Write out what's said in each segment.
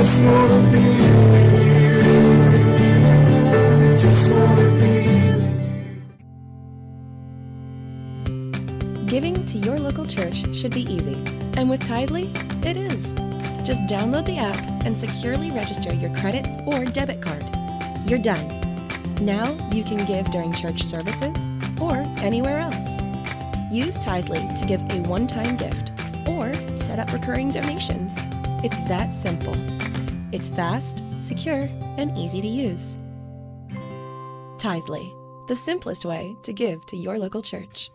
just wanna be with you. Just wanna be with you. Giving to your local church should be easy, and with Tithely, it is. Just download the app and securely register your credit or debit card. You're done. Now you can give during church services or anywhere else. Use Tithely to give a one-time gift or set up recurring donations. It's that simple. It's fast, secure, and easy to use. Tithely, the simplest way to give to your local church.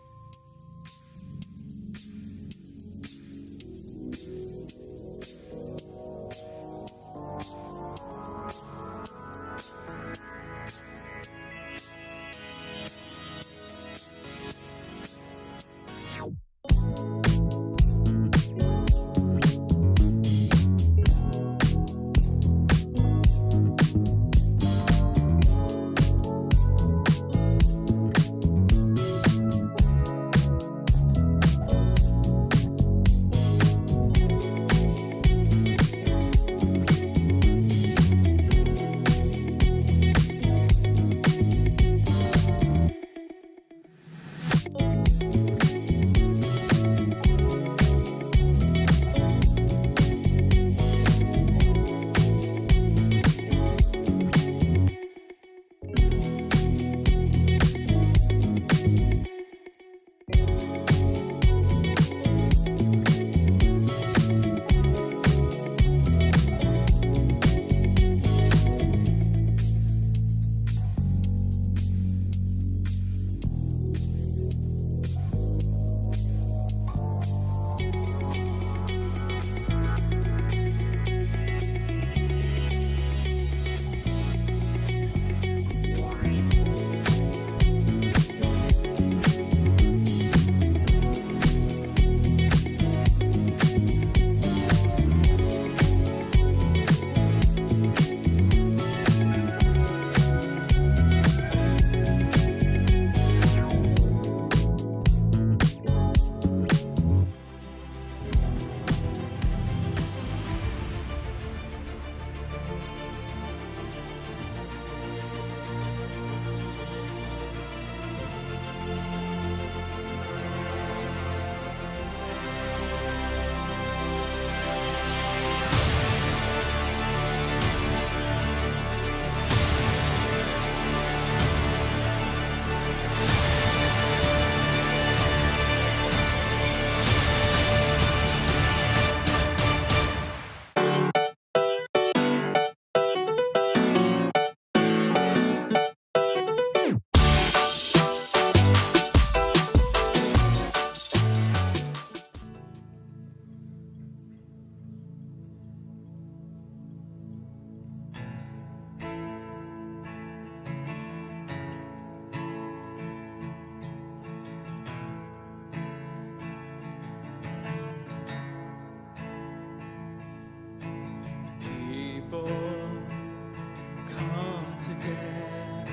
come together,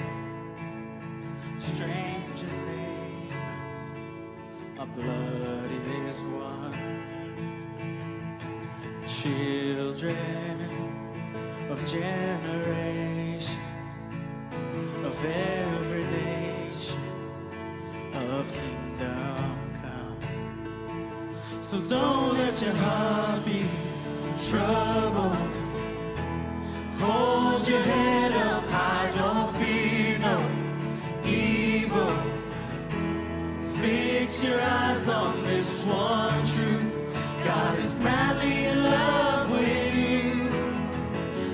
strangers, neighbors, our blood is one. Children of generations, of every nation, of kingdom come. So don't let your heart be troubled. Hold your head up high, don't fear no evil. Fix your eyes on this one truth. God is madly in love with you.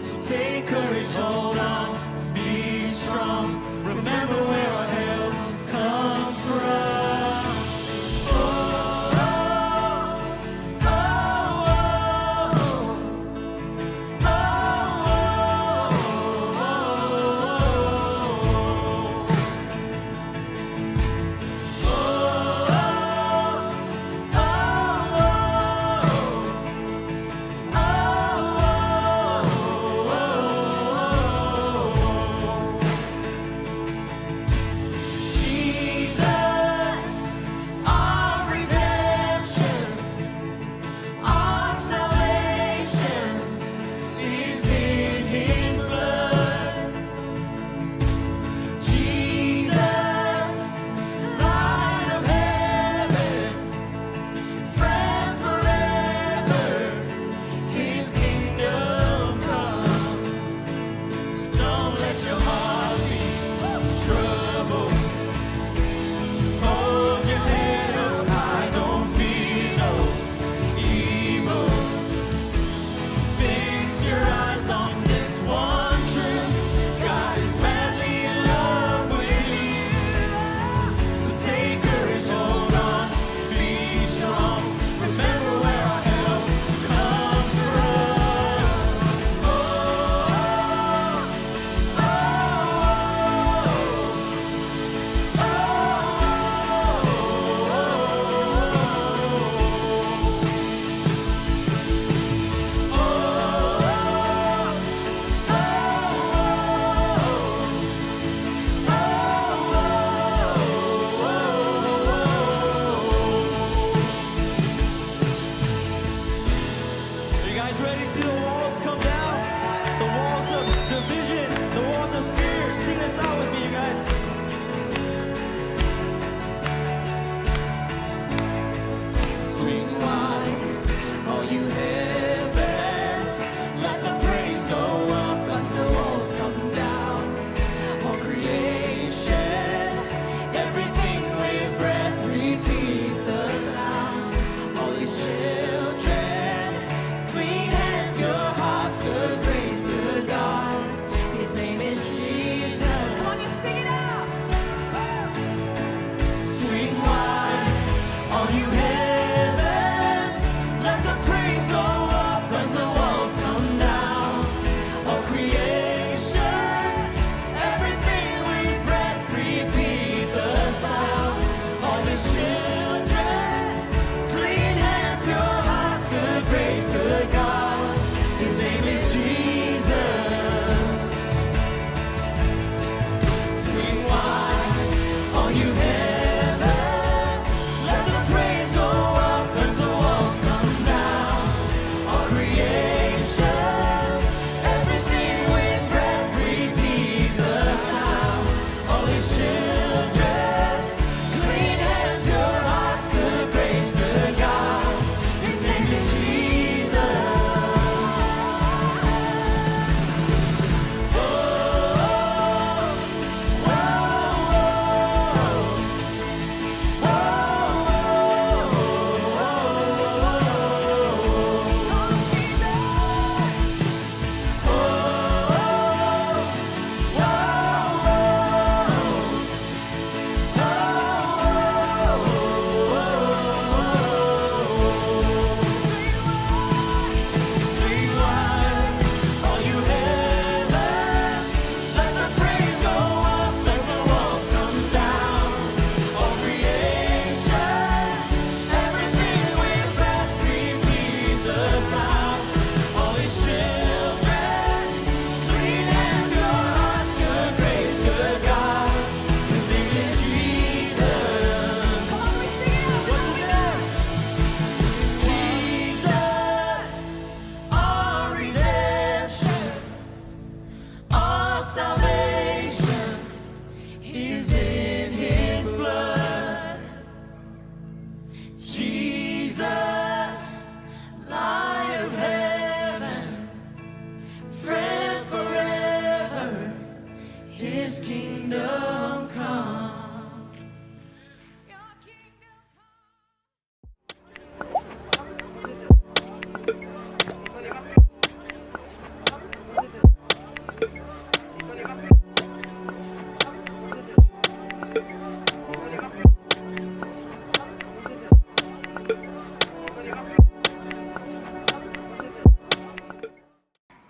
So take courage, hold on, be strong. Remember where our help comes from.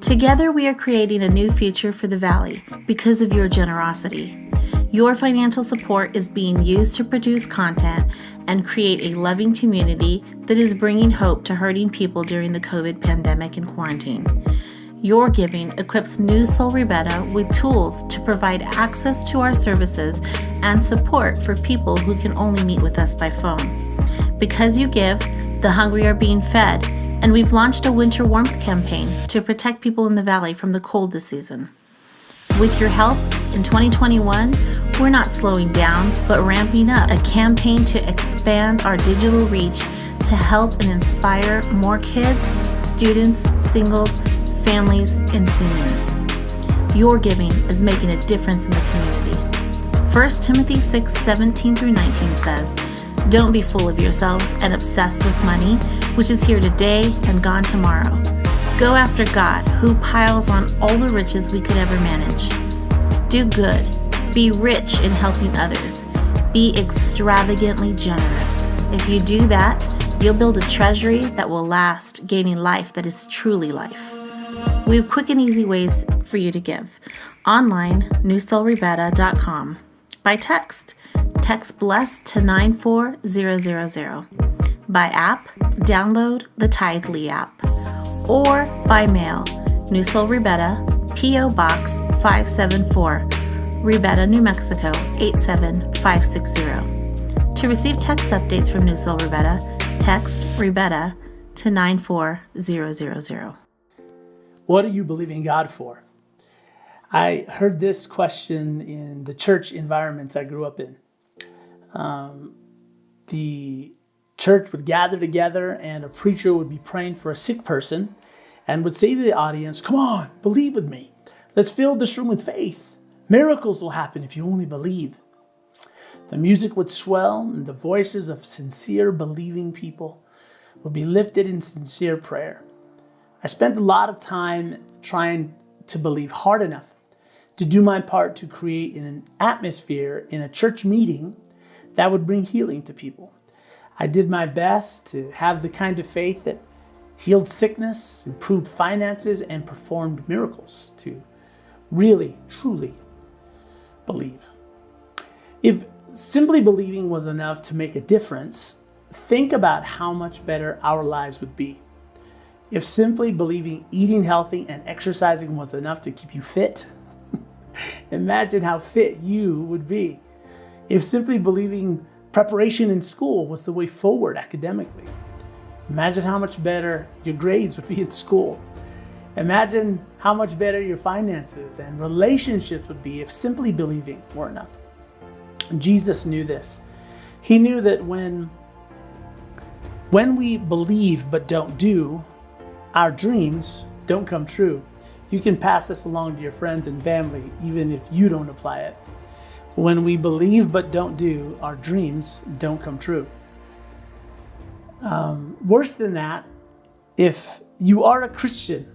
Together, we are creating a new future for the Valley because of your generosity. Your financial support is being used to produce content and create a loving community that is bringing hope to hurting people during the COVID pandemic and quarantine. Your giving equips New Soul Rebecca with tools to provide access to our services and support for people who can only meet with us by phone. Because you give, the hungry are being fed, and we've launched a winter warmth campaign to protect people in the Valley from the cold this season. With your help, in 2021, we're not slowing down, but ramping up a campaign to expand our digital reach to help and inspire more kids, students, singles, families, and seniors. Your giving is making a difference in the community. 1 Timothy 6:17-19 says, "Don't be full of yourselves and obsessed with money, which is here today and gone tomorrow. Go after God, who piles on all the riches we could ever manage. Do good. Be rich in helping others. Be extravagantly generous. If you do that, you'll build a treasury that will last, gaining life that is truly life." We have quick and easy ways for you to give. Online, newsoulrebecca.com. By text BLESS to 94000. By app, download the Tithely app. Or by mail, New Soul Rebecca, P.O. Box 574, Rebecca, New Mexico 87560. To receive text updates from New Soul Rebecca, text Rebecca to 94000. What are you believing God for? I heard this question in the church environments I grew up in. The church would gather together and a preacher would be praying for a sick person and would say to the audience, "Come on, believe with me. Let's fill this room with faith. Miracles will happen if you only believe." The music would swell and the voices of sincere believing people would be lifted in sincere prayer. I spent a lot of time trying to believe hard enough to do my part to create an atmosphere in a church meeting that would bring healing to people. I did my best to have the kind of faith that healed sickness, improved finances, and performed miracles, to really, truly believe. If simply believing was enough to make a difference, think about how much better our lives would be. If simply believing eating healthy and exercising was enough to keep you fit, imagine how fit you would be. If simply believing preparation in school was the way forward academically, imagine how much better your grades would be in school. Imagine how much better your finances and relationships would be if simply believing were enough. Jesus knew this. He knew that when we believe but don't do, our dreams don't come true. You can pass this along to your friends and family, even if you don't apply it. When we believe but don't do, our dreams don't come true. Worse than that, if you are a Christian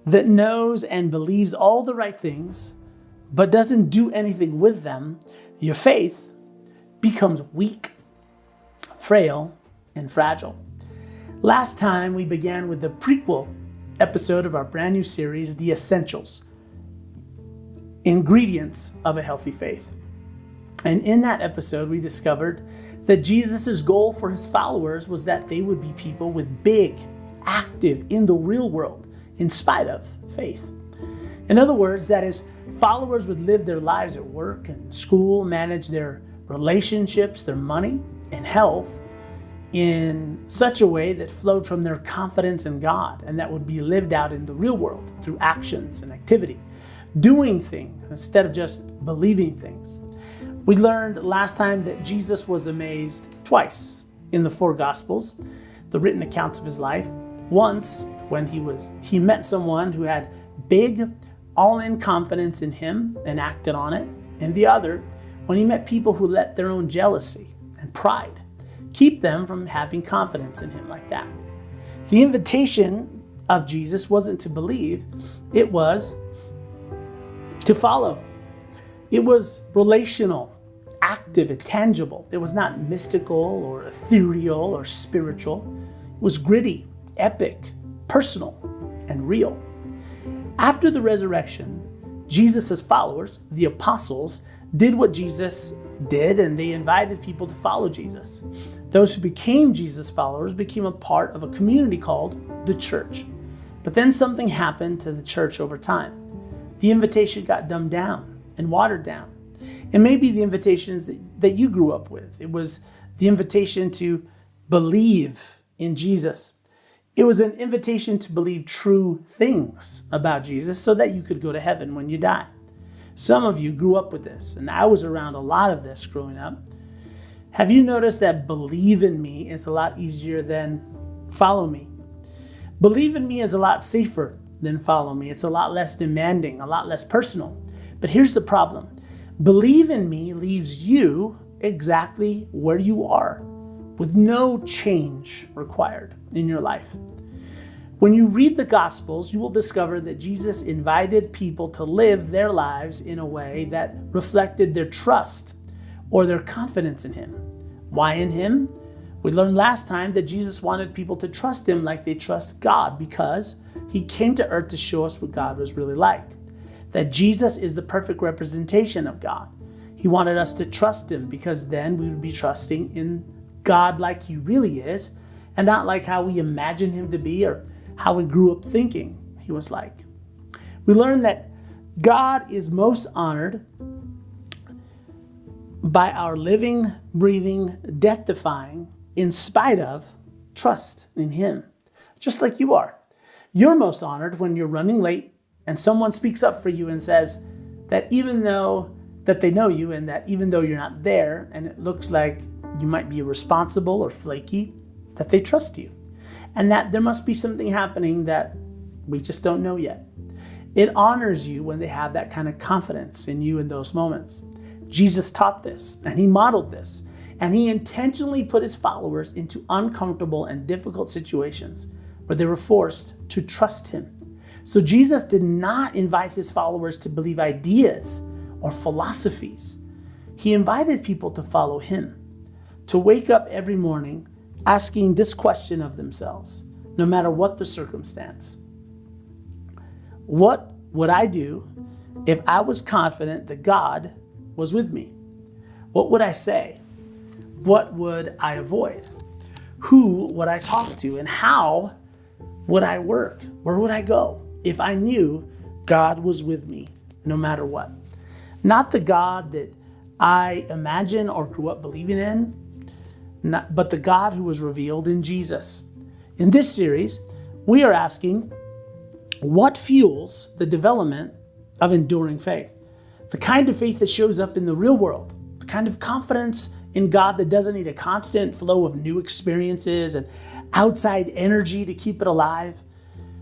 that knows and believes all the right things, but doesn't do anything with them, your faith becomes weak, frail, and fragile. Last time we began with the prequel episode of our brand new series, The Essentials, Ingredients of a Healthy Faith. And in that episode, we discovered that Jesus' goal for his followers was that they would be people with big, active, in the real world, in spite of faith. In other words, that his followers would live their lives at work and school, manage their relationships, their money, and health in such a way that flowed from their confidence in God and that would be lived out in the real world through actions and activity, doing things instead of just believing things. We learned last time that Jesus was amazed twice in the four Gospels, the written accounts of his life. Once when he met someone who had big, all-in confidence in him and acted on it, and the other when he met people who let their own jealousy and pride keep them from having confidence in him like that. The invitation of Jesus wasn't to believe, it was to follow. It was relational, active, and tangible. It was not mystical or ethereal or spiritual. It was gritty, epic, personal, and real. After the resurrection, Jesus' followers, the apostles, did what Jesus did, and they invited people to follow Jesus. Those who became Jesus' followers became a part of a community called the church. But then something happened to the church over time. The invitation got dumbed down and watered down. It may be the invitations that you grew up with. It was the invitation to believe in Jesus. It was an invitation to believe true things about Jesus so that you could go to heaven when you die. Some of you grew up with this, and I was around a lot of this growing up. Have you noticed that believe in me is a lot easier than follow me? Believe in me is a lot safer than follow me. It's a lot less demanding, a lot less personal. But here's the problem. Believe in me leaves you exactly where you are, with no change required in your life. When you read the Gospels, you will discover that Jesus invited people to live their lives in a way that reflected their trust or their confidence in Him. Why in Him? We learned last time that Jesus wanted people to trust Him like they trust God because He came to earth to show us what God was really like. That Jesus is the perfect representation of God. He wanted us to trust Him because then we would be trusting in God like He really is and not like how we imagine Him to be or how we grew up thinking He was like. We learned that God is most honored by our living, breathing, death-defying, in spite of trust in Him, just like you are. You're most honored when you're running late and someone speaks up for you and says that even though that they know you and that even though you're not there and it looks like you might be irresponsible or flaky, that they trust you. And that there must be something happening that we just don't know yet. It honors you when they have that kind of confidence in you in those moments. Jesus taught this, and He modeled this, and He intentionally put His followers into uncomfortable and difficult situations where they were forced to trust Him. So Jesus did not invite His followers to believe ideas or philosophies. He invited people to follow Him, to wake up every morning asking this question of themselves, no matter what the circumstance. What would I do if I was confident that God was with me? What would I say? What would I avoid? Who would I talk to? And how would I work? Where would I go if I knew God was with me no matter what? Not the God that I imagine or grew up believing in, but the God who was revealed in Jesus. In this series, we are asking, what fuels the development of enduring faith? The kind of faith that shows up in the real world, the kind of confidence in God that doesn't need a constant flow of new experiences and outside energy to keep it alive.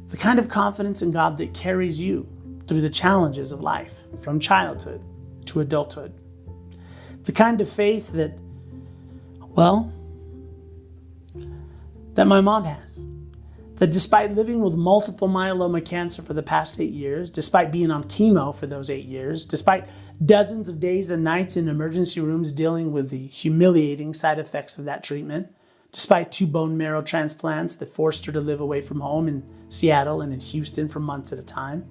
The kind of confidence in God that carries you through the challenges of life, from childhood to adulthood. The kind of faith that, that my mom has. That despite living with multiple myeloma cancer for the past 8 years, despite being on chemo for those 8 years, despite dozens of days and nights in emergency rooms dealing with the humiliating side effects of that treatment, despite 2 bone marrow transplants that forced her to live away from home in Seattle and in Houston for months at a time,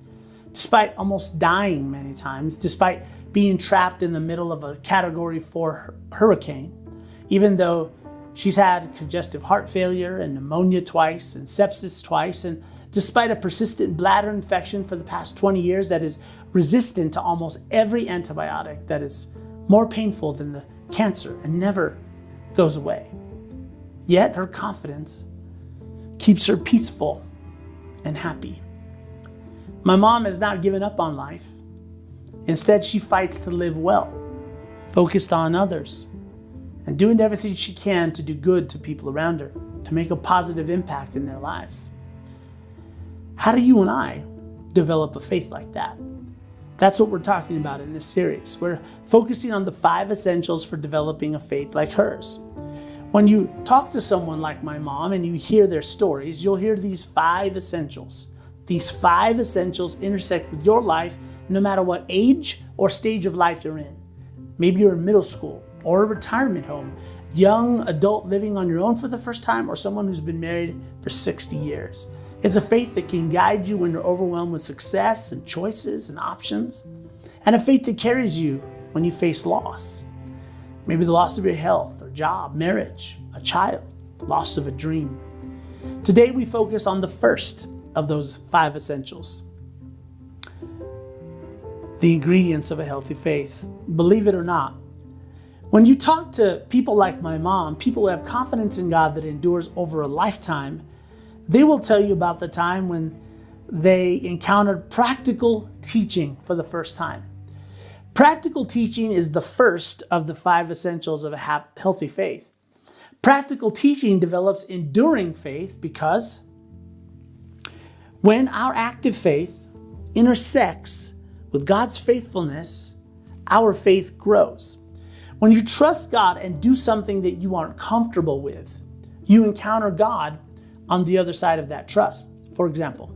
despite almost dying many times, despite being trapped in the middle of a Category 4 hurricane, even though she's had congestive heart failure and pneumonia twice and sepsis twice, and despite a persistent bladder infection for the past 20 years that is resistant to almost every antibiotic that is more painful than the cancer and never goes away. Yet her confidence keeps her peaceful and happy. My mom has not given up on life. Instead, she fights to live well, focused on others, and doing everything she can to do good to people around her, to make a positive impact in their lives. How do you and I develop a faith like that? That's what we're talking about in this series. We're focusing on the 5 essentials for developing a faith like hers. When you talk to someone like my mom and you hear their stories, you'll hear these 5 essentials. These 5 essentials intersect with your life no matter what age or stage of life you're in. Maybe you're in middle school or a retirement home, young adult living on your own for the first time, or someone who's been married for 60 years. It's a faith that can guide you when you're overwhelmed with success and choices and options, and a faith that carries you when you face loss. Maybe the loss of your health or job, marriage, a child, loss of a dream. Today we focus on the first of those 5 essentials. The ingredients of a healthy faith. Believe it or not, when you talk to people like my mom, people who have confidence in God that endures over a lifetime, they will tell you about the time when they encountered practical teaching for the first time. Practical teaching is the first of the 5 essentials of a healthy faith. Practical teaching develops enduring faith because when our active faith intersects with God's faithfulness, our faith grows. When you trust God and do something that you aren't comfortable with, you encounter God on the other side of that trust. For example,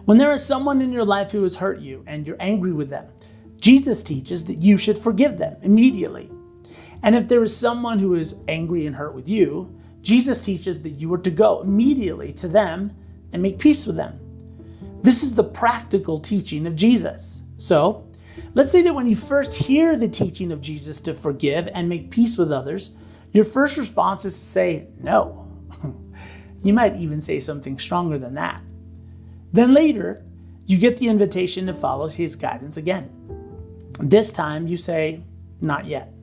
when there is someone in your life who has hurt you and you're angry with them, Jesus teaches that you should forgive them immediately. And if there is someone who is angry and hurt with you, Jesus teaches that you are to go immediately to them and make peace with them. This is the practical teaching of Jesus. So, let's say that when you first hear the teaching of Jesus to forgive and make peace with others, your first response is to say no. You might even say something stronger than that. Then later, you get the invitation to follow his guidance again. This time you say, not yet.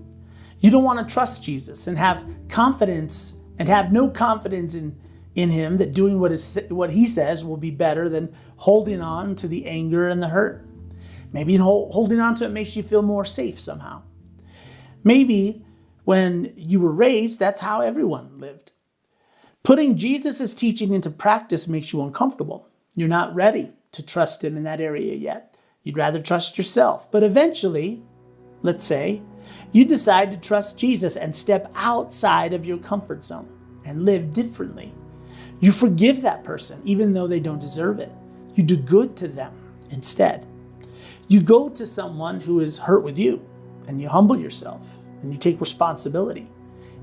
You don't want to trust Jesus and have confidence and have no confidence in him that doing what he says will be better than holding on to the anger and the hurt. Maybe holding on to it makes you feel more safe somehow. Maybe when you were raised, that's how everyone lived. Putting Jesus' teaching into practice makes you uncomfortable. You're not ready to trust him in that area yet. You'd rather trust yourself. But eventually, let's say, you decide to trust Jesus and step outside of your comfort zone and live differently. You forgive that person even though they don't deserve it. You do good to them instead. You go to someone who is hurt with you and you humble yourself and you take responsibility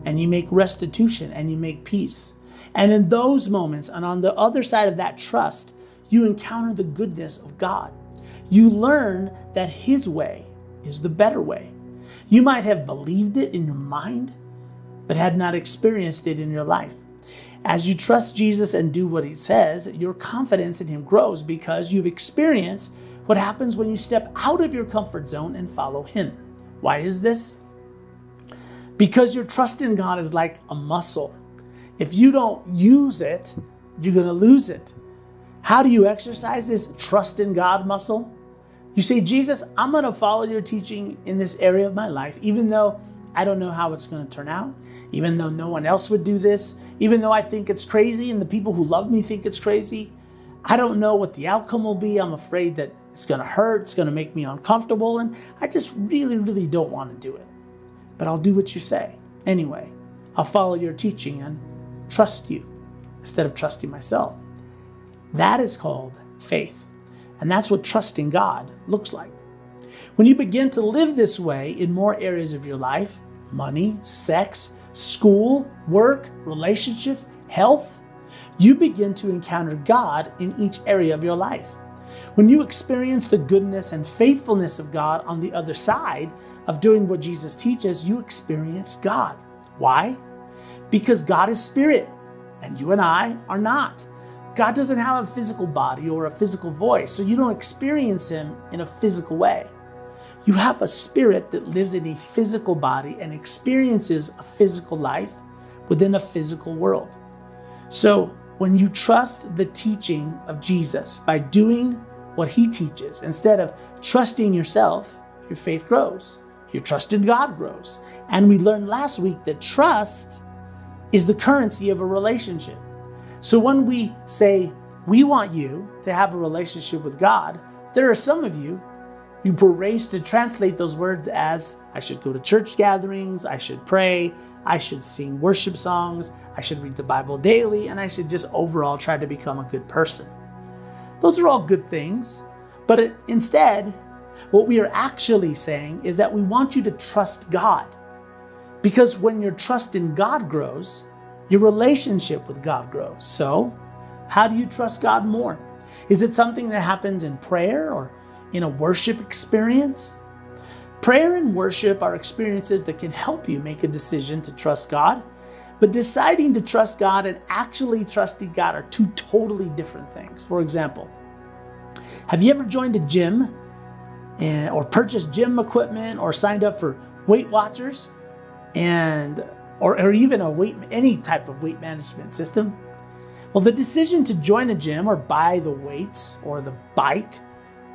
and you make restitution and you make peace. And in those moments and on the other side of that trust, you encounter the goodness of God. You learn that his way is the better way. You might have believed it in your mind, but had not experienced it in your life. As you trust Jesus and do what he says, your confidence in him grows because you've experienced what happens when you step out of your comfort zone and follow him. Why is this? Because your trust in God is like a muscle. If you don't use it, you're going to lose it. How do you exercise this trust in God muscle? You say, Jesus, I'm going to follow your teaching in this area of my life, even though I don't know how it's going to turn out, even though no one else would do this, even though I think it's crazy and the people who love me think it's crazy. I don't know what the outcome will be. I'm afraid that it's going to hurt. It's going to make me uncomfortable. And I just really don't want to do it. But I'll do what you say. Anyway, I'll follow your teaching and trust you instead of trusting myself. That is called faith. And that's what trusting God looks like. When you begin to live this way in more areas of your life, money, sex, school, work, relationships, health, you begin to encounter God in each area of your life. When you experience the goodness and faithfulness of God on the other side of doing what Jesus teaches, you experience God. Why? Because God is spirit, and you and I are not. God doesn't have a physical body or a physical voice, so you don't experience him in a physical way. You have a spirit that lives in a physical body and experiences a physical life within a physical world. So when you trust the teaching of Jesus by doing what he teaches, instead of trusting yourself, your faith grows. Your trust in God grows. And we learned last week that trust is the currency of a relationship. So when we say we want you to have a relationship with God, there are some of you who were raised to translate those words as, I should go to church gatherings, I should pray, I should sing worship songs, I should read the Bible daily, and I should just overall try to become a good person. Those are all good things, but instead, what we are actually saying is that we want you to trust God. Because when your trust in God grows, your relationship with God grows. So, How do you trust God more? Is it something that happens in prayer or in a worship experience? Prayer and worship are experiences that can help you make a decision to trust God, but deciding to trust God and actually trusting God are two totally different things. For example, have you ever joined a gym or purchased gym equipment or signed up for Weight Watchers or even any type of weight management system? Well, the decision to join a gym or buy the weights or the bike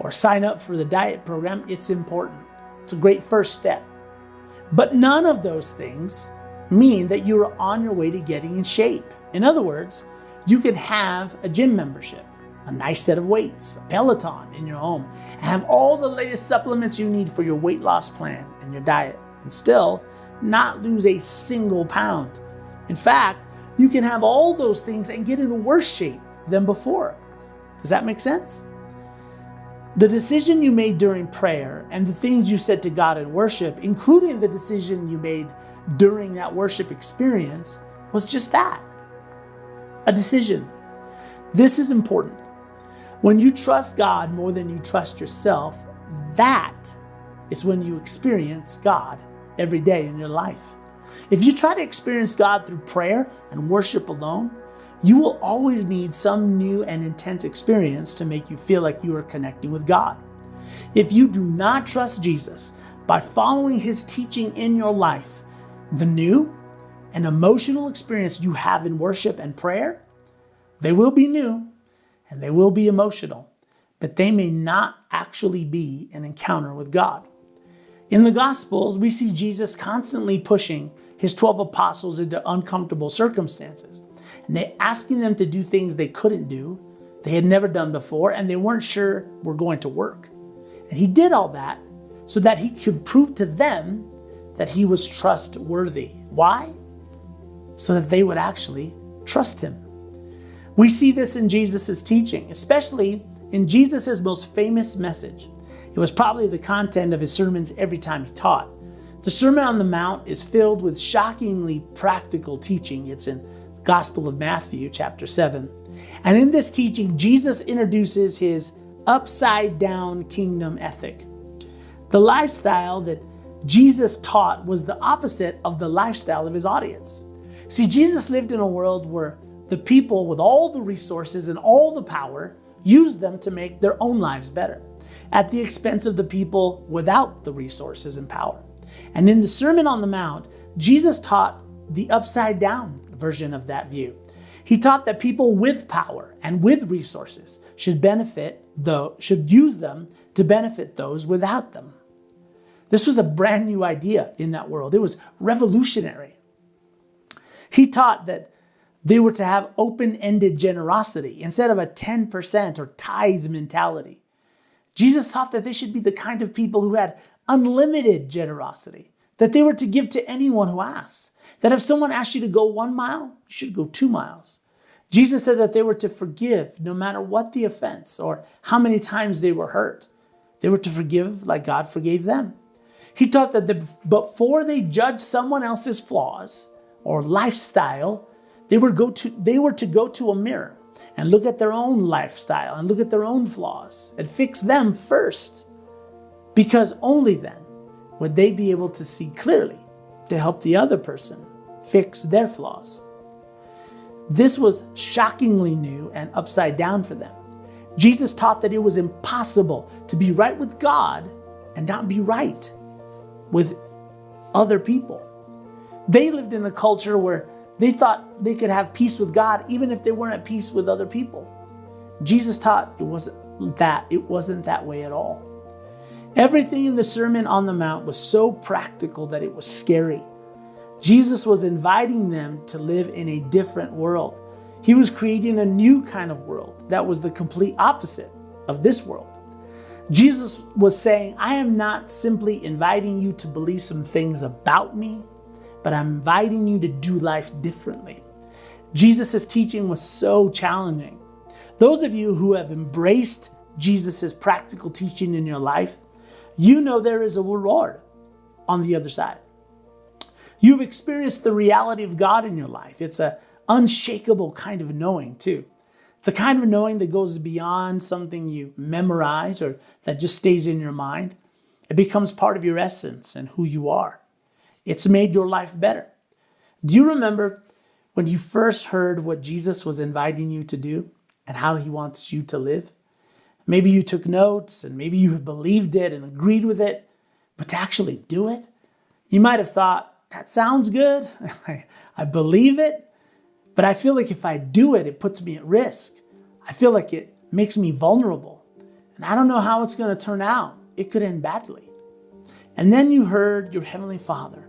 or sign up for the diet program, it's important. It's a great first step. But none of those things mean that you're on your way to getting in shape. In other words, you can have a gym membership, a nice set of weights, a Peloton in your home, and have all the latest supplements you need for your weight loss plan and your diet, and still not lose a single pound. In fact, you can have all those things and get in worse shape than before. Does that make sense? The decision you made during prayer and the things you said to God in worship, including the decision you made during that worship experience, was just that, a decision. This is important. When you trust God more than you trust yourself, that is when you experience God every day in your life. If you try to experience God through prayer and worship alone, you will always need some new and intense experience to make you feel like you are connecting with God. If you do not trust Jesus by following his teaching in your life, the new and emotional experience you have in worship and prayer, they will be new and they will be emotional, but they may not actually be an encounter with God. In the Gospels, we see Jesus constantly pushing his 12 apostles into uncomfortable circumstances. And they asking them to do things they couldn't do, they had never done before, and they weren't sure were going to work. And he did all that so that he could prove to them that he was trustworthy. Why? So that they would actually trust him. We see this in Jesus' teaching, especially in Jesus' most famous message. It was probably the content of his sermons every time he taught. The Sermon on the Mount is filled with shockingly practical teaching. It's in the Gospel of Matthew, chapter 7. And in this teaching, Jesus introduces his upside-down kingdom ethic. The lifestyle that Jesus taught was the opposite of the lifestyle of his audience. See, Jesus lived in a world where the people with all the resources and all the power used them to make their own lives better, at the expense of the people without the resources and power. And in the Sermon on the Mount, Jesus taught the upside down version of that view. He taught that people with power and with resources should use them to benefit those without them. This was a brand new idea in that world. It was revolutionary. He taught that they were to have open-ended generosity instead of a 10% or tithe mentality. Jesus taught that they should be the kind of people who had unlimited generosity, that they were to give to anyone who asks, that if someone asked you to go 1 mile, you should go 2 miles. Jesus said that they were to forgive no matter what the offense or how many times they were hurt. They were to forgive like God forgave them. He taught that before they judged someone else's flaws or lifestyle, they were to go to a mirror and look at their own lifestyle and look at their own flaws and fix them first, because only then would they be able to see clearly to help the other person fix their flaws. This was shockingly new and upside down for them. Jesus taught that it was impossible to be right with God and not be right with other people. They lived in a culture where they thought they could have peace with God even if they weren't at peace with other people. Jesus taught it wasn't that way at all. Everything in the Sermon on the Mount was so practical that it was scary. Jesus was inviting them to live in a different world. He was creating a new kind of world that was the complete opposite of this world. Jesus was saying, I am not simply inviting you to believe some things about me, but I'm inviting you to do life differently. Jesus' teaching was so challenging. Those of you who have embraced Jesus' practical teaching in your life, you know there is a reward on the other side. You've experienced the reality of God in your life. It's an unshakable kind of knowing too. The kind of knowing that goes beyond something you memorize or that just stays in your mind. It becomes part of your essence and who you are. It's made your life better. Do you remember when you first heard what Jesus was inviting you to do and how he wants you to live? Maybe you took notes and maybe you believed it and agreed with it, but to actually do it, you might have thought, that sounds good. I believe it, but I feel like if I do it, it puts me at risk. I feel like it makes me vulnerable. And I don't know how it's going to turn out. It could end badly. And then you heard your Heavenly Father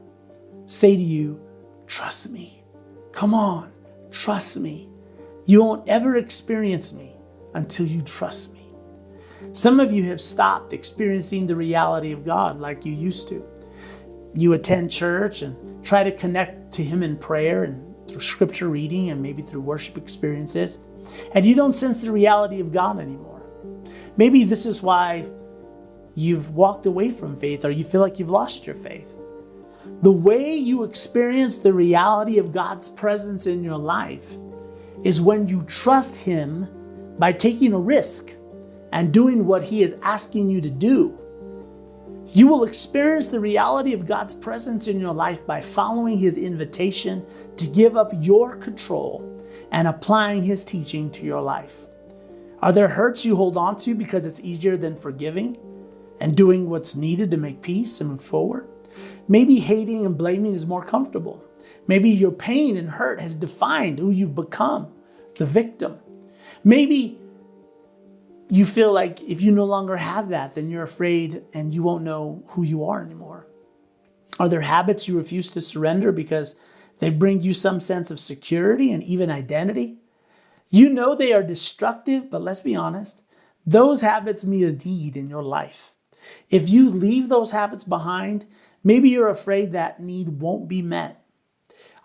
say to you, trust me. Come on, trust me. You won't ever experience me until you trust me. Some of you have stopped experiencing the reality of God like you used to. You attend church and try to connect to Him in prayer and through scripture reading and maybe through worship experiences, and you don't sense the reality of God anymore. Maybe this is why you've walked away from faith or you feel like you've lost your faith. The way you experience the reality of God's presence in your life is when you trust Him by taking a risk and doing what He is asking you to do. You will experience the reality of God's presence in your life by following His invitation to give up your control and applying His teaching to your life. Are there hurts you hold on to because it's easier than forgiving and doing what's needed to make peace and move forward? Maybe hating and blaming is more comfortable. Maybe your pain and hurt has defined who you've become, the victim. Maybe you feel like if you no longer have that, then you're afraid and you won't know who you are anymore. Are there habits you refuse to surrender because they bring you some sense of security and even identity? You know they are destructive, but let's be honest, those habits meet a need in your life. If you leave those habits behind, maybe you're afraid that need won't be met.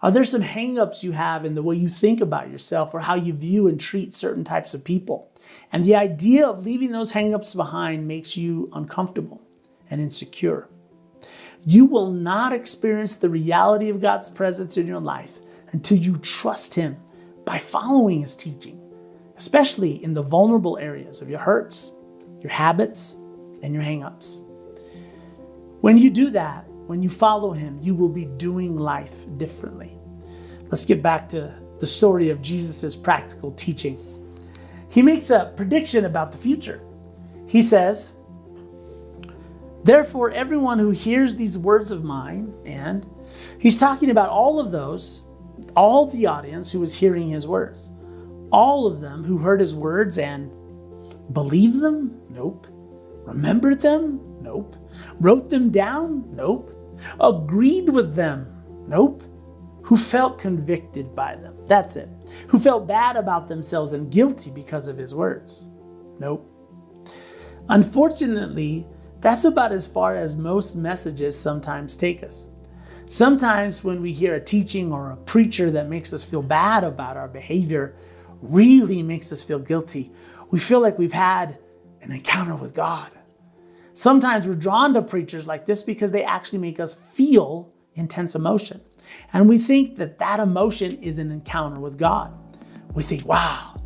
Are there some hang-ups you have in the way you think about yourself or how you view and treat certain types of people? And the idea of leaving those hang-ups behind makes you uncomfortable and insecure. You will not experience the reality of God's presence in your life until you trust Him by following His teaching, especially in the vulnerable areas of your hurts, your habits, and your hang-ups. When you do that, when you follow Him, you will be doing life differently. Let's get back to the story of Jesus' practical teaching. He makes a prediction about the future. He says, therefore, everyone who hears these words of mine, and he's talking about all of those, all the audience who was hearing His words, all of them who heard His words and believed them? Nope. Remembered them? Nope. Wrote them down? Nope. Agreed with them? Nope. Who felt convicted by them? That's it. Who felt bad about themselves and guilty because of His words? Nope. Unfortunately, that's about as far as most messages sometimes take us. Sometimes when we hear a teaching or a preacher that makes us feel bad about our behavior, really makes us feel guilty, we feel like we've had an encounter with God. Sometimes we're drawn to preachers like this because they actually make us feel intense emotion. And we think that that emotion is an encounter with God. We think, wow,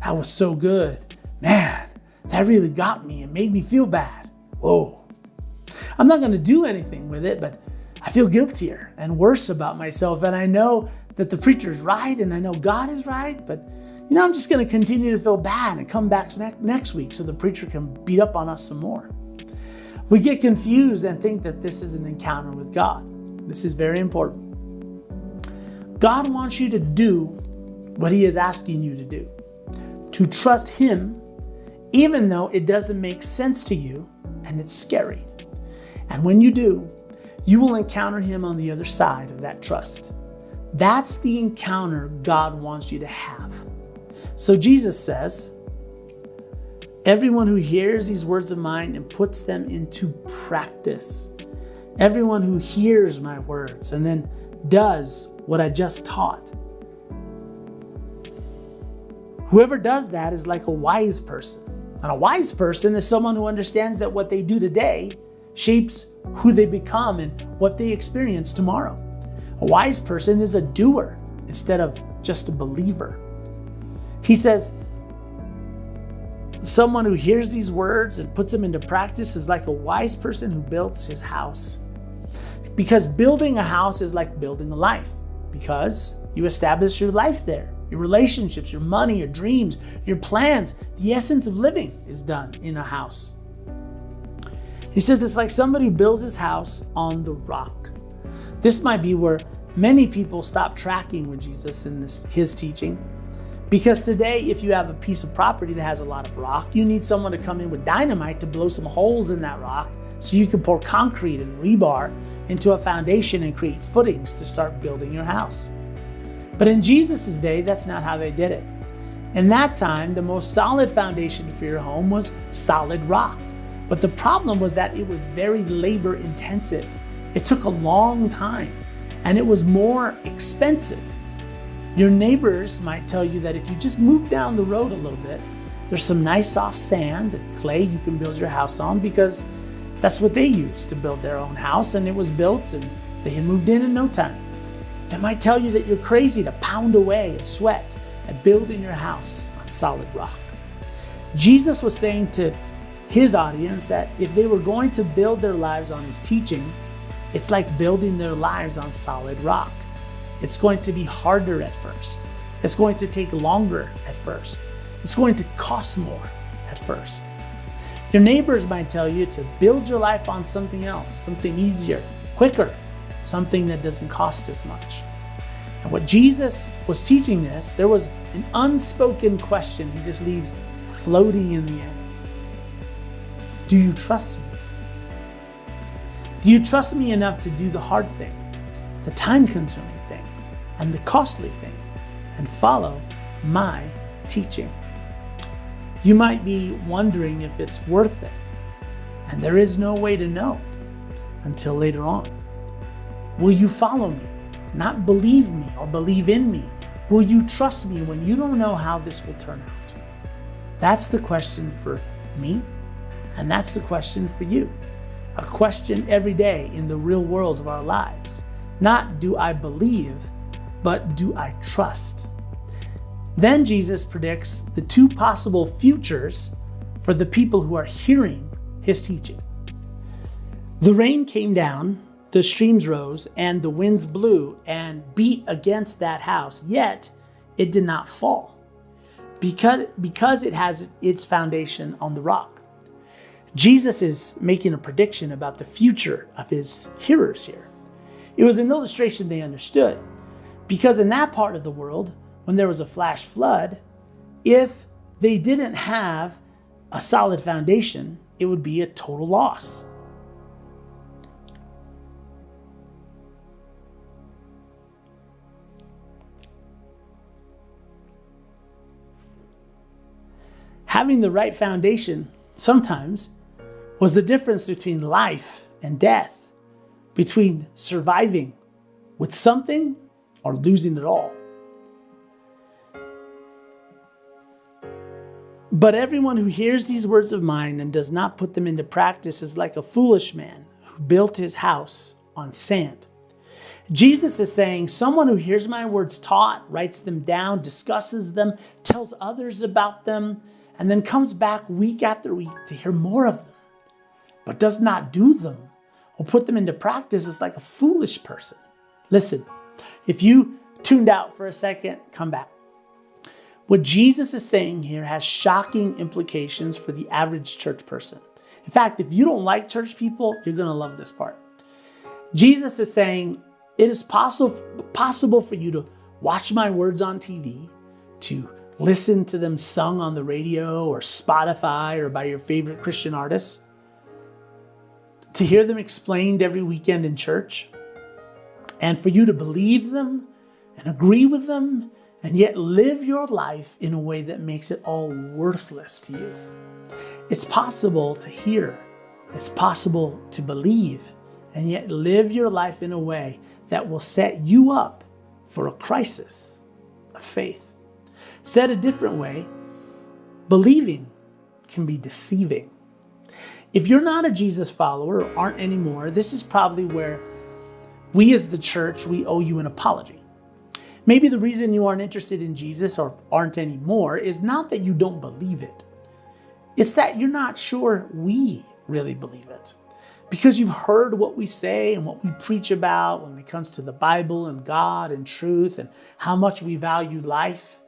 that was so good. Man, that really got me and made me feel bad. Whoa. I'm not going to do anything with it, but I feel guiltier and worse about myself. And I know that the preacher is right and I know God is right, but I'm just going to continue to feel bad and come back next week so the preacher can beat up on us some more. We get confused and think that this is an encounter with God. This is very important. God wants you to do what He is asking you to do, to trust Him, even though it doesn't make sense to you and it's scary. And when you do, you will encounter Him on the other side of that trust. That's the encounter God wants you to have. So Jesus says, everyone who hears these words of mine and puts them into practice, everyone who hears my words and then does what I just taught, whoever does that is like a wise person. And a wise person is someone who understands that what they do today shapes who they become and what they experience tomorrow. A wise person is a doer instead of just a believer. He says, Someone who hears these words and puts them into practice is like a wise person who builds his house. Because building a house is like building a life, because you establish your life there. Your relationships, your money, your dreams, your plans. The essence of living is done in a house. He says it's like somebody who builds his house on the rock. This might be where many people stop tracking with Jesus in his teaching. Because today, if you have a piece of property that has a lot of rock, you need someone to come in with dynamite to blow some holes in that rock so you can pour concrete and rebar into a foundation and create footings to start building your house. But in Jesus' day, that's not how they did it. In that time, the most solid foundation for your home was solid rock. But the problem was that it was very labor intensive. It took a long time, and it was more expensive. Your neighbors might tell you that if you just move down the road a little bit, there's some nice soft sand and clay you can build your house on, because that's what they used to build their own house, and it was built and they had moved in no time. They might tell you that you're crazy to pound away and sweat at building your house on solid rock. Jesus was saying to his audience that if they were going to build their lives on his teaching, it's like building their lives on solid rock. It's going to be harder at first. It's going to take longer at first. It's going to cost more at first. Your neighbors might tell you to build your life on something else, something easier, quicker, something that doesn't cost as much. And what Jesus was teaching this, there was an unspoken question he just leaves floating in the air. Do you trust me? Do you trust me enough to do the hard thing, the time-consuming thing, and the costly thing, and follow my teaching? You might be wondering if it's worth it, and there is no way to know until later on. Will you follow me, not believe me or believe in me? Will you trust me when you don't know how this will turn out? That's the question for me, and that's the question for you. A question every day in the real world of our lives. Not do I believe, but do I trust? Then Jesus predicts the two possible futures for the people who are hearing his teaching. The rain came down, the streams rose, and the winds blew and beat against that house, yet it did not fall, because it has its foundation on the rock. Jesus is making a prediction about the future of his hearers here. It was an illustration they understood, because in that part of the world, when there was a flash flood, if they didn't have a solid foundation, it would be a total loss. Having the right foundation sometimes was the difference between life and death, between surviving with something or losing it all. But everyone who hears these words of mine and does not put them into practice is like a foolish man who built his house on sand. Jesus is saying someone who hears my words taught, writes them down, discusses them, tells others about them, and then comes back week after week to hear more of them, but does not do them or put them into practice is like a foolish person. Listen, if you tuned out for a second, come back. What Jesus is saying here has shocking implications for the average church person. In fact, if you don't like church people, you're going to love this part. Jesus is saying it is possible for you to watch my words on TV, to listen to them sung on the radio or Spotify or by your favorite Christian artists, to hear them explained every weekend in church, and for you to believe them and agree with them and yet live your life in a way that makes it all worthless to you. It's possible to hear, it's possible to believe, and yet live your life in a way that will set you up for a crisis of faith. Said a different way, believing can be deceiving. If you're not a Jesus follower or aren't anymore, this is probably where we as the church, we owe you an apology. Maybe the reason you aren't interested in Jesus or aren't anymore is not that you don't believe it. It's that you're not sure we really believe it. Because you've heard what we say and what we preach about when it comes to the Bible and God and truth and how much we value life.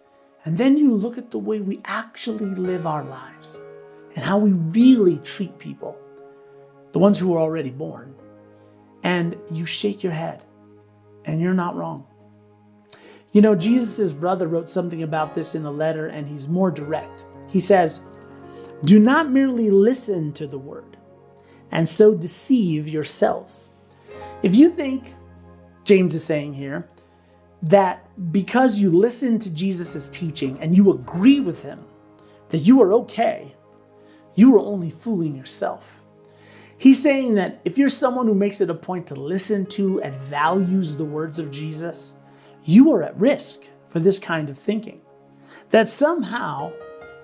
And then you look at the way we actually live our lives and how we really treat people, the ones who are already born. And you shake your head and you're not wrong. You know, Jesus' brother wrote something about this in a letter, and he's more direct. He says, "Do not merely listen to the word and so deceive yourselves." If you think, James is saying here, that because you listen to Jesus' teaching and you agree with him, that you are okay, you are only fooling yourself. He's saying that if you're someone who makes it a point to listen to and values the words of Jesus, you are at risk for this kind of thinking. That somehow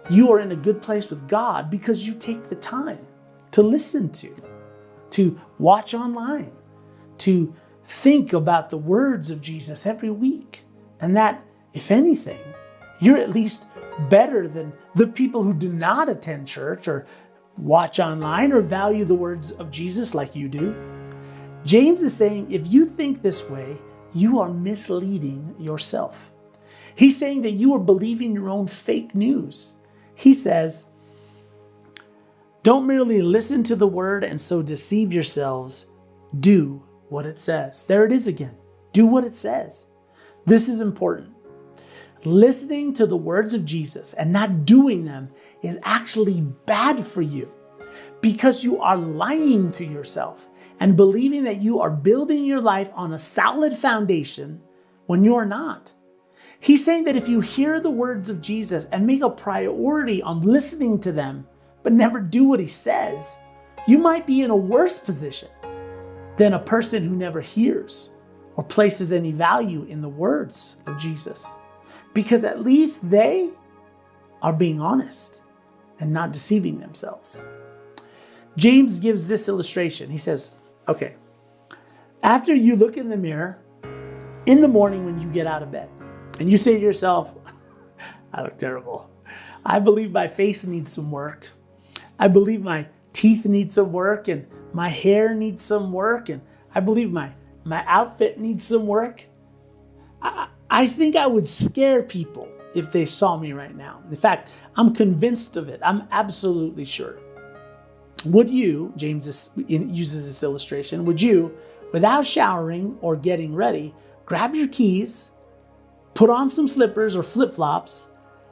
you are in a good place with God because you take the time to listen to watch online, to think about the words of Jesus every week. And that, if anything, you're at least better than the people who do not attend church or watch online or value the words of Jesus like you do. James is saying if you think this way, you are misleading yourself. He's saying that you are believing your own fake news. He says, don't merely listen to the word and so deceive yourselves. Do what it says. There it is again. Do what it says. This is important. Listening to the words of Jesus and not doing them is actually bad for you because you are lying to yourself and believing that you are building your life on a solid foundation when you are not. He's saying that if you hear the words of Jesus and make a priority on listening to them, but never do what he says, you might be in a worse position than a person who never hears or places any value in the words of Jesus. Because at least they are being honest and not deceiving themselves. James gives this illustration. He says, okay, after you look in the mirror in the morning when you get out of bed and you say to yourself, I look terrible. I believe my face needs some work. I believe my teeth need some work and my hair needs some work. And I believe my outfit needs some work. I think I would scare people if they saw me right now. In fact, I'm convinced of it. I'm absolutely sure. Would you, James uses this illustration, would you, without showering or getting ready, grab your keys, put on some slippers or flip-flops,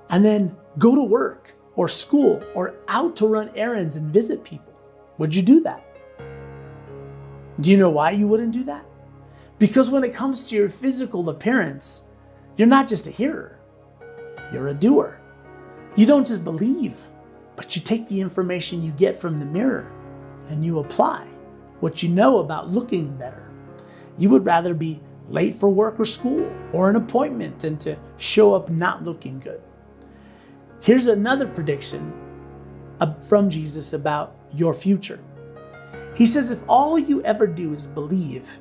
and then go to work or school or out to run errands and visit people? Would you do that? Do you know why you wouldn't do that? Because when it comes to your physical appearance, you're not just a hearer, you're a doer. You don't just believe, but you take the information you get from the mirror and you apply what you know about looking better. You would rather be late for work or school or an appointment than to show up not looking good. Here's another prediction from Jesus about your future. He says if all you ever do is believe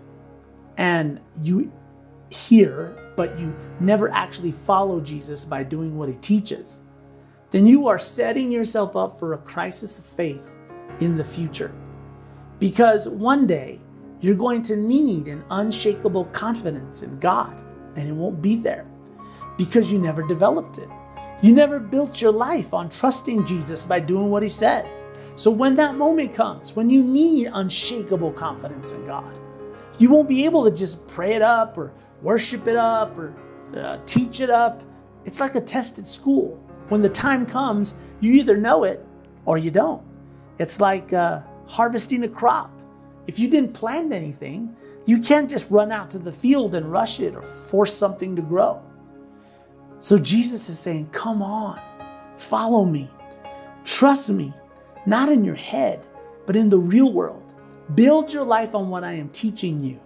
and you hear, but you never actually follow Jesus by doing what he teaches, then you are setting yourself up for a crisis of faith in the future. Because one day you're going to need an unshakable confidence in God, and it won't be there because you never developed it. You never built your life on trusting Jesus by doing what he said. So when that moment comes, when you need unshakable confidence in God, you won't be able to just pray it up or worship it up or teach it up. It's like a test at school. When the time comes, you either know it or you don't. It's like harvesting a crop. If you didn't plant anything, you can't just run out to the field and rush it or force something to grow. So Jesus is saying, come on, follow me, trust me, not in your head, but in the real world. Build your life on what I am teaching you.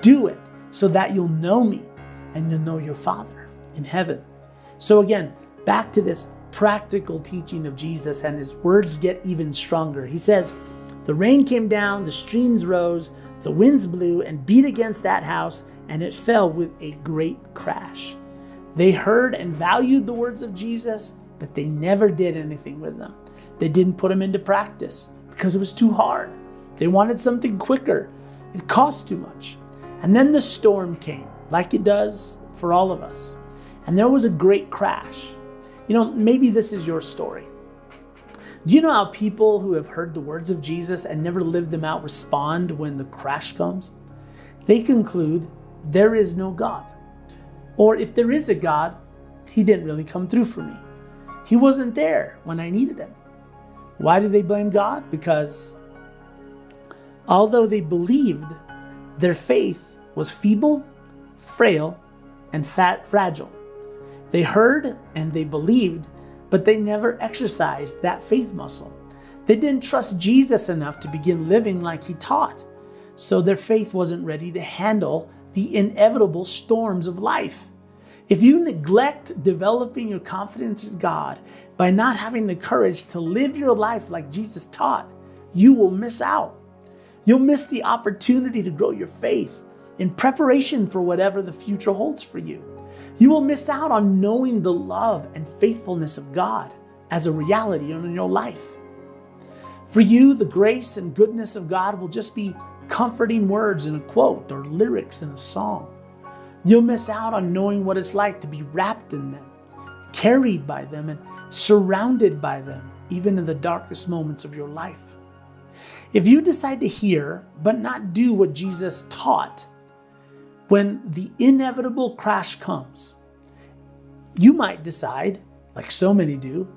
Do it so that you'll know me and you'll know your Father in heaven. So again, back to this practical teaching of Jesus, and his words get even stronger. He says, the rain came down, the streams rose, the winds blew and beat against that house, and it fell with a great crash. They heard and valued the words of Jesus, but they never did anything with them. They didn't put them into practice because it was too hard. They wanted something quicker. It cost too much. And then the storm came, like it does for all of us. And there was a great crash. Maybe this is your story. Do you know how people who have heard the words of Jesus and never lived them out respond when the crash comes? They conclude there is no God. Or if there is a God, he didn't really come through for me. He wasn't there when I needed him. Why do they blame God? Because although they believed, their faith was feeble, frail, and fragile. They heard and they believed, but they never exercised that faith muscle. They didn't trust Jesus enough to begin living like he taught. So their faith wasn't ready to handle the inevitable storms of life. If you neglect developing your confidence in God by not having the courage to live your life like Jesus taught, you will miss out. You'll miss the opportunity to grow your faith in preparation for whatever the future holds for you. You will miss out on knowing the love and faithfulness of God as a reality in your life. For you, the grace and goodness of God will just be comforting words in a quote or lyrics in a song. You'll miss out on knowing what it's like to be wrapped in them, carried by them, and surrounded by them, even in the darkest moments of your life. If you decide to hear but not do what Jesus taught, when the inevitable crash comes, you might decide, like so many do,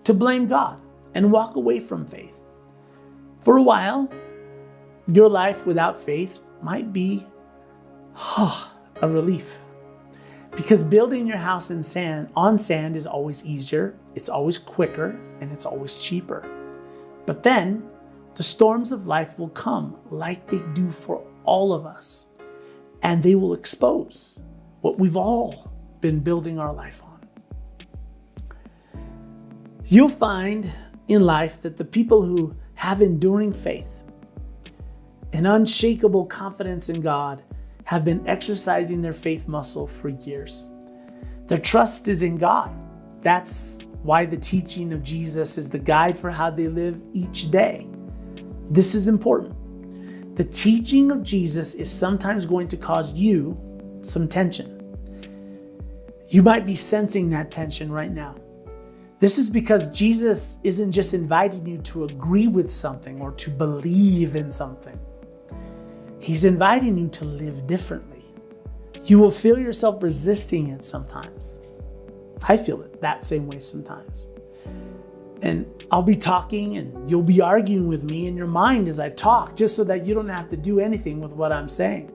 to blame God and walk away from faith. For a while, your life without faith might be a relief. Because building your house on sand is always easier, it's always quicker, and it's always cheaper. But then, the storms of life will come like they do for all of us. And they will expose what we've all been building our life on. You'll find in life that the people who have enduring faith, an unshakable confidence in God, have been exercising their faith muscle for years. Their trust is in God. That's why the teaching of Jesus is the guide for how they live each day. This is important. The teaching of Jesus is sometimes going to cause you some tension. You might be sensing that tension right now. This is because Jesus isn't just inviting you to agree with something or to believe in something. He's inviting you to live differently. You will feel yourself resisting it sometimes. I feel it that same way sometimes. And I'll be talking and you'll be arguing with me in your mind as I talk, just so that you don't have to do anything with what I'm saying.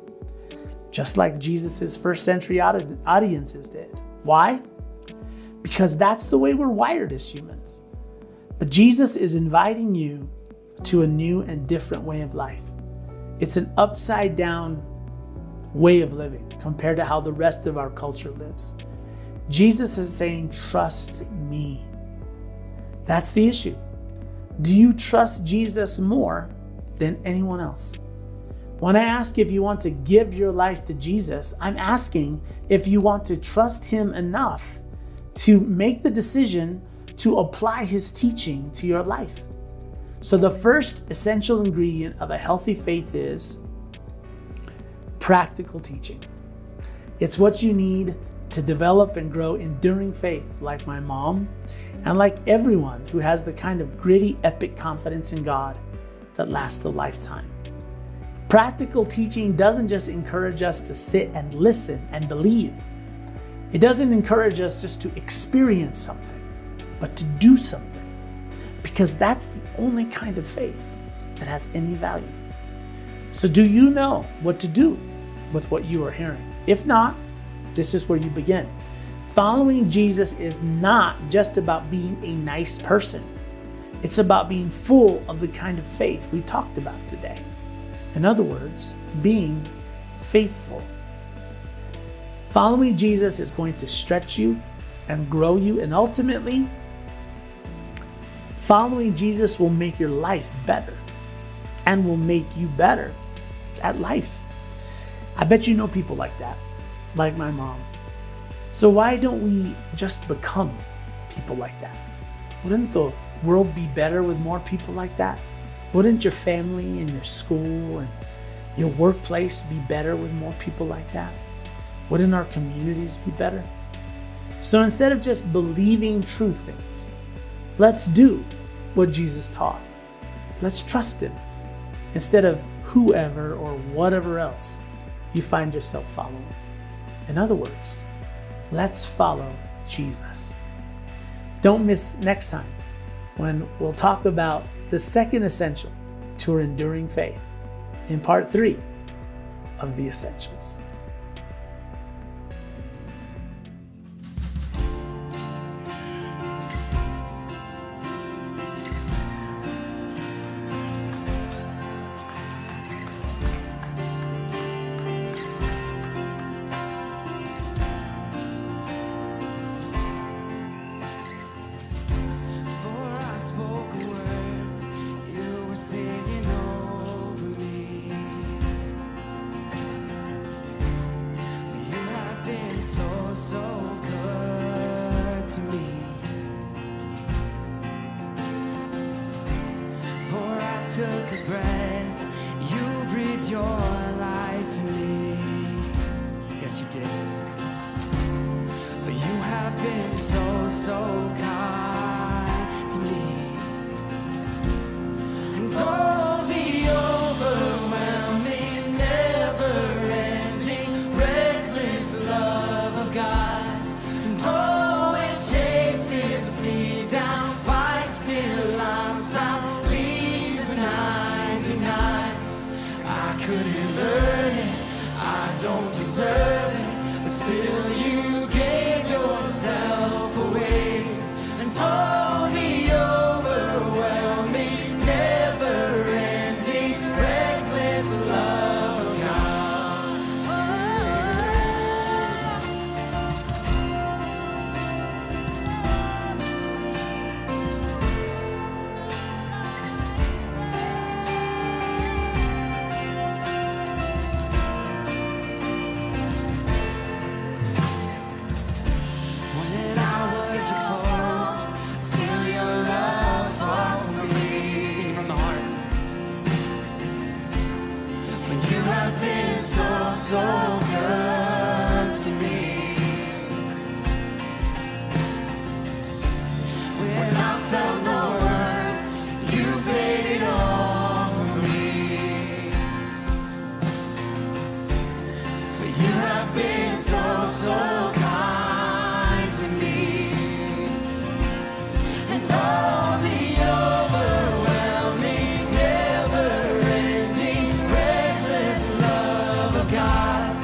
Just like Jesus' first century audiences did. Why? Because that's the way we're wired as humans. But Jesus is inviting you to a new and different way of life. It's an upside down way of living compared to how the rest of our culture lives. Jesus is saying, trust me. That's the issue. Do you trust Jesus more than anyone else? When I ask if you want to give your life to Jesus, I'm asking if you want to trust him enough to make the decision to apply his teaching to your life. So the first essential ingredient of a healthy faith is practical teaching. It's what you need to develop and grow enduring faith, like my mom, and like everyone who has the kind of gritty, epic confidence in God that lasts a lifetime. Practical teaching doesn't just encourage us to sit and listen and believe. It doesn't encourage us just to experience something, but to do something, because that's the only kind of faith that has any value. So do you know what to do with what you are hearing? If not, this is where you begin. Following Jesus is not just about being a nice person. It's about being full of the kind of faith we talked about today. In other words, being faithful. Following Jesus is going to stretch you and grow you, and ultimately, following Jesus will make your life better and will make you better at life. I bet you know people like that, like my mom. So why don't we just become people like that? Wouldn't the world be better with more people like that? Wouldn't your family and your school and your workplace be better with more people like that? Wouldn't our communities be better? So instead of just believing true things, let's do what Jesus taught. Let's trust him instead of whoever or whatever else you find yourself following. In other words, let's follow Jesus. Don't miss next time when we'll talk about the second essential to our enduring faith in part 3 of the Essentials. Took a breath, you breathed your life in me. Yes, you did. For you have been so kind to me. And all the overwhelming, never-ending, reckless love of God. And oh, it chases me down, fights till I'm found. 99, I couldn't earn it, I don't deserve it, but still you gave yourself away. And all the overwhelming, never-ending, reckless love of so good to me. When I felt no worth, you paid it all for me. For you have been so kind to me. And all the overwhelming, never-ending, reckless love of God.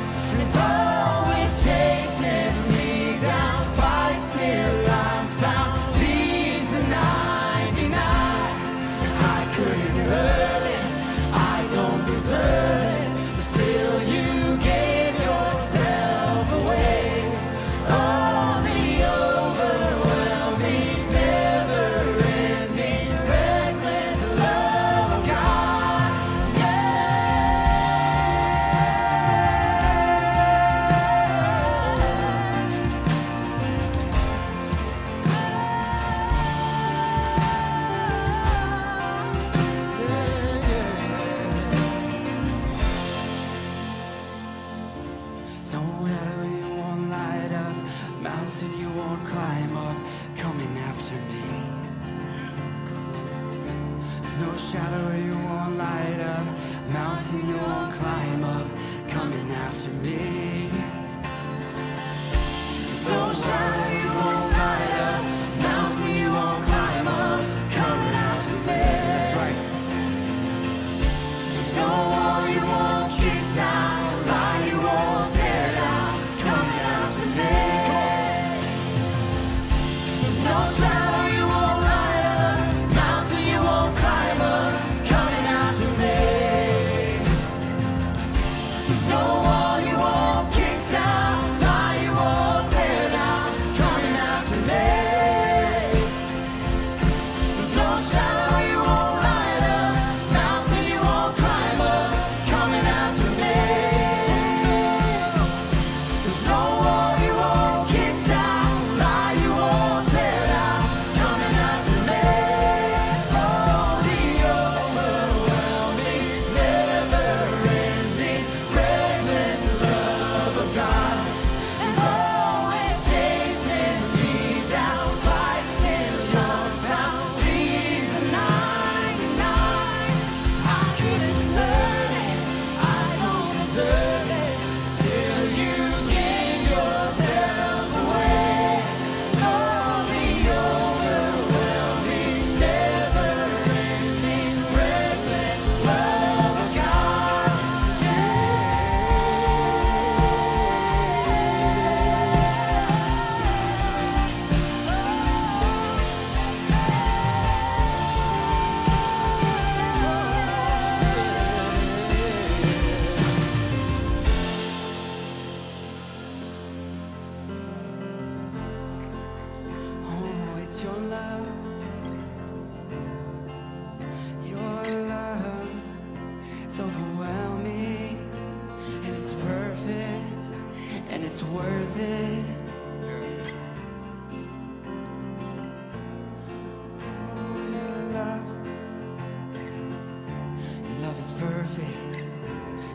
perfect.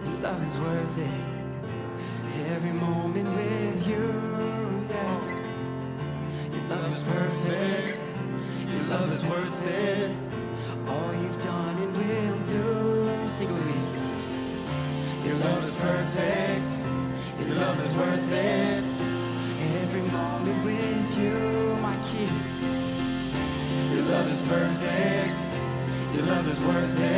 Your love is worth it. Every moment with you, yeah. Your love is perfect. Your love is worth it. All you've done and will do. Sing it with me. Your love is perfect. Your love is worth it. Every moment with you, my King. Your love is perfect. Your love is worth it.